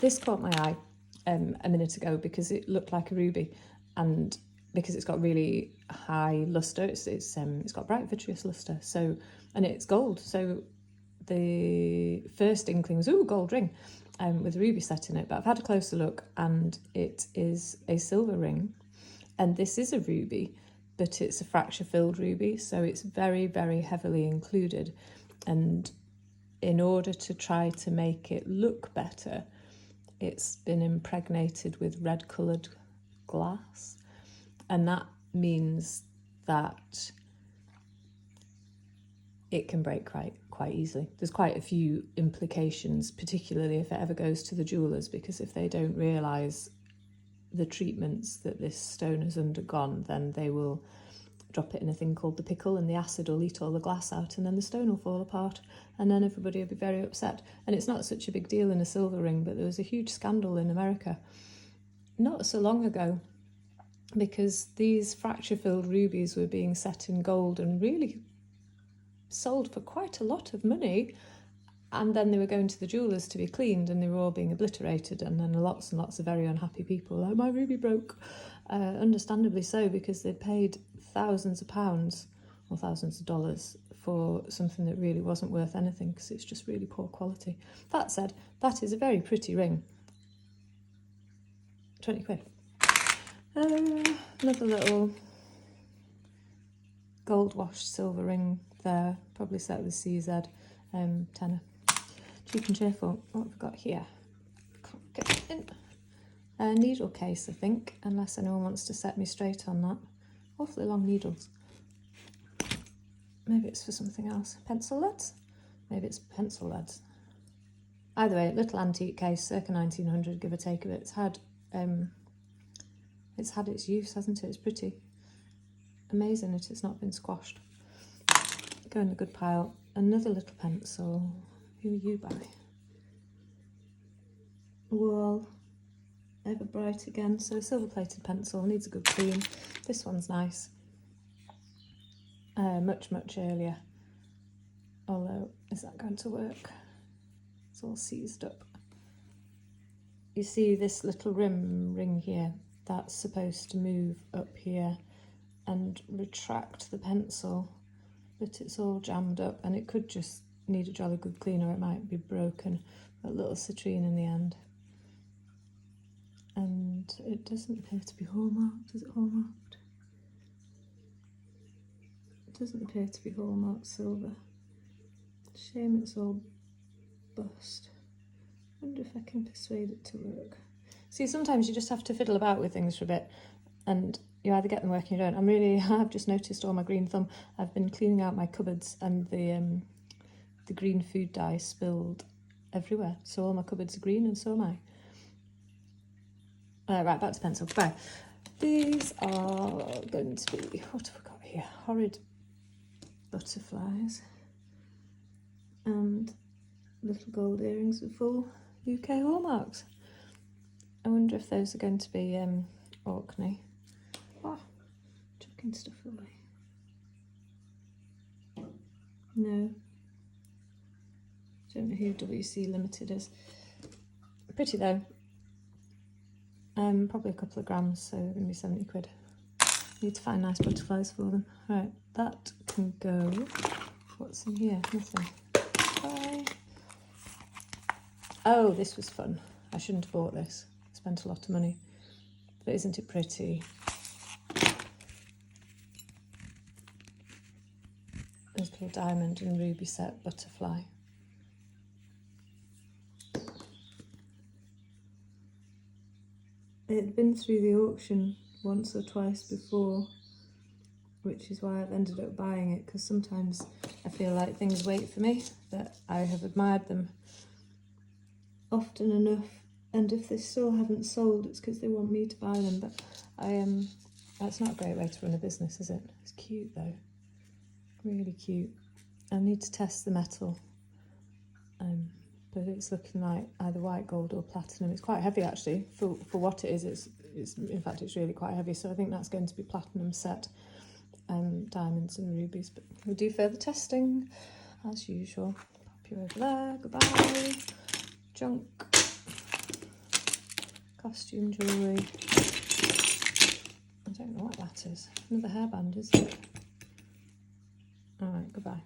This caught my eye a minute ago because it looked like a ruby, and because it's got really high luster, it's got bright vitreous luster. So, and it's gold. So the first inkling was, ooh, gold ring, with a ruby set in it. But I've had a closer look, and it is a silver ring, and this is a ruby, but it's a fracture filled ruby, so it's very, very heavily included. And in order to try to make it look better, it's been impregnated with red coloured glass, and that means that it can break quite easily. There's quite a few implications, particularly if it ever goes to the jewellers, because if they don't realise the treatments that this stone has undergone, then they will drop it in a thing called the pickle, and the acid will eat all the glass out, and then the stone will fall apart, and then everybody will be very upset. And it's not such a big deal in a silver ring, but there was a huge scandal in America not so long ago, because these fracture-filled rubies were being set in gold and really sold for quite a lot of money, and then they were going to the jewellers to be cleaned, and they were all being obliterated, and then lots and lots of very unhappy people, like, my ruby broke. Understandably so, because they'd paid thousands of pounds or thousands of dollars for something that really wasn't worth anything, because it's just really poor quality. That said, that is a very pretty ring. 20 quid. Another little gold washed silver ring there, probably set with CZ, tenner. Cheap and cheerful. What have we got here? Can't get it in. A needle case, I think, unless anyone wants to set me straight on that. Awfully long needles. Maybe it's for something else. Pencil leads? Maybe it's pencil leads. Either way, little antique case, circa 1900, give or take of it. It's had its use, hasn't it? It's pretty. Amazing that it's not been squashed. Go in a good pile. Another little pencil. Who are you by? Wall. Ever bright again. So silver plated pencil, needs a good clean. This one's nice. Much earlier. Although, is that going to work? It's all seized up. You see this little ring here? That's supposed to move up here and retract the pencil, but it's all jammed up, and it could just need a jolly good clean, or it might be broken. That little citrine in the end. And it doesn't appear to be hallmarked. Is it hallmarked? It doesn't appear to be hallmarked silver. Shame it's all bust. Wonder if I can persuade it to work. See, sometimes you just have to fiddle about with things for a bit, and you either get them working or you don't. I've just noticed all my green thumb. I've been cleaning out my cupboards, and the green food dye spilled everywhere. So all my cupboards are green, and so am I. Right, back to pencil. Bye. These are going to be, what have we got here? Horrid butterflies. And little gold earrings with full UK hallmarks. I wonder if those are going to be Orkney. Oh, chucking stuff away. No. Don't know who WC Limited is. Pretty though. Probably a couple of grams, so they're going to be 70 quid. Need to find nice butterflies for them. Right, that can go. What's in here? Nothing. Bye. Oh, this was fun. I shouldn't have bought this. Spent a lot of money. But isn't it pretty? This little diamond and ruby set butterfly. It had been through the auction once or twice before, which is why I've ended up buying it, because sometimes I feel like things wait for me, that I have admired them often enough, and if they still haven't sold, it's because they want me to buy them. But that's not a great way to run a business, is it? It's cute though, really cute. I need to test the metal, but it's looking like either white gold or platinum. It's quite heavy actually for what it is. It's in fact it's really quite heavy, so I think that's going to be platinum set, diamonds and rubies. But we'll do further testing as usual. Pop you over there. Goodbye. Junk. Costume jewellery. I don't know what that is. Another hairband, is it? Alright, goodbye.